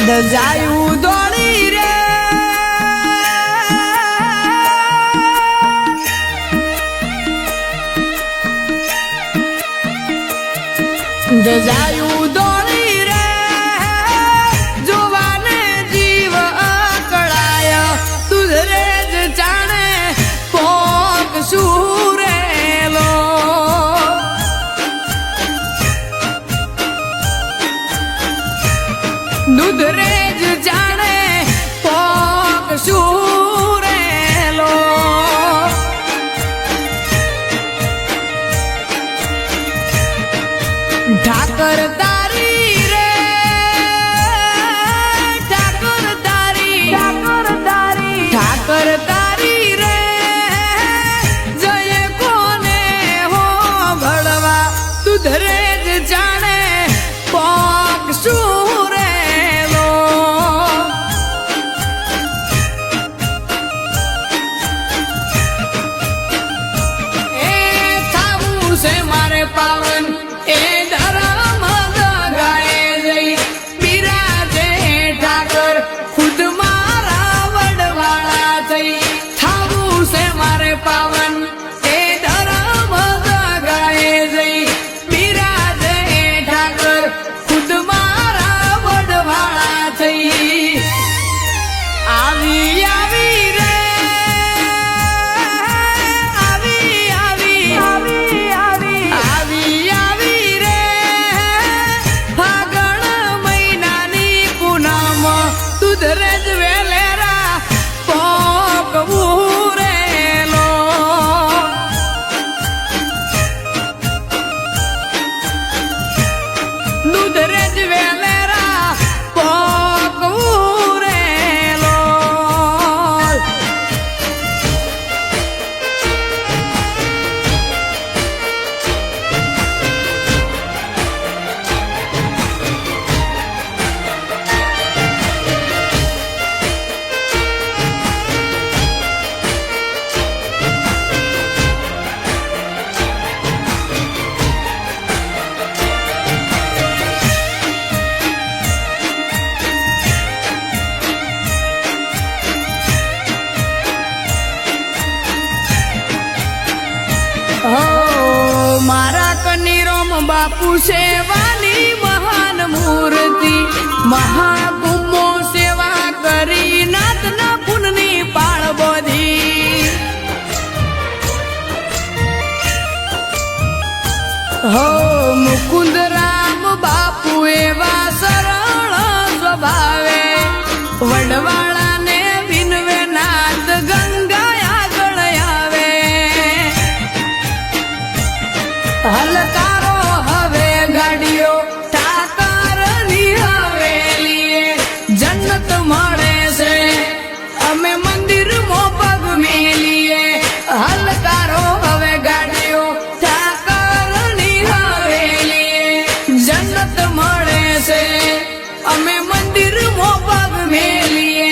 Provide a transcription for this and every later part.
દજાયું દોડી રે દજાયું દોડી રે જોવાને જીવ અકળાય તુધરે જ જાણે પોક સુરેલો દૂધરે જ જાણે પોક સુરેલો ઠાકર તારી રે ઠાકર તારી ઠાકર તારી રે જય કોને હો ભળવા દૂધરે જ જાણે પોક સુરેલો એ થાવું છે મારે પાવન એ ધરમ ગાય જઈ બિરાજે ઠાકર ખુદ મારા વડવાળા થઈ થાવું છે મારે પાવન એ ધરમ ગાય જઈ બિરાજે ઠાકર ખુદ મારા વડવાળા થઈ આવી આવી રે આવી આવી આવી આવી આવી રે ફાગણ મહિનાની પૂનમ તુધરે જ વેલેરા પોક ઉરેલો દૂધરે જ વેલેરા પોક ઉરેલો મારા કનીરોમ બાપુ સેવાની મહાન મૂર્તિ મહાકુંભો સેવા કરી નાથના પુનની પાળ બોધી હો મુકુંદ રામ બાપુ એવા સરળ સ્વભાવે વડવાળાને વિનવે નાથ ગંગા આગળ આવે હલકારો હવે ગાડીઓ ઠાકરની હવેલીએ જન્નત મળે છે અમે મંદિરમાં પગ મેલીએ હલકારો હવે ગાડીઓ ઠાકરની હવેલીએ જન્નત મળે છે અમે મંદિરમાં પગ મેલીએ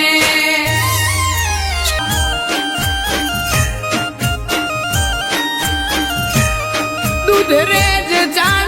દૂધરે જ જાણે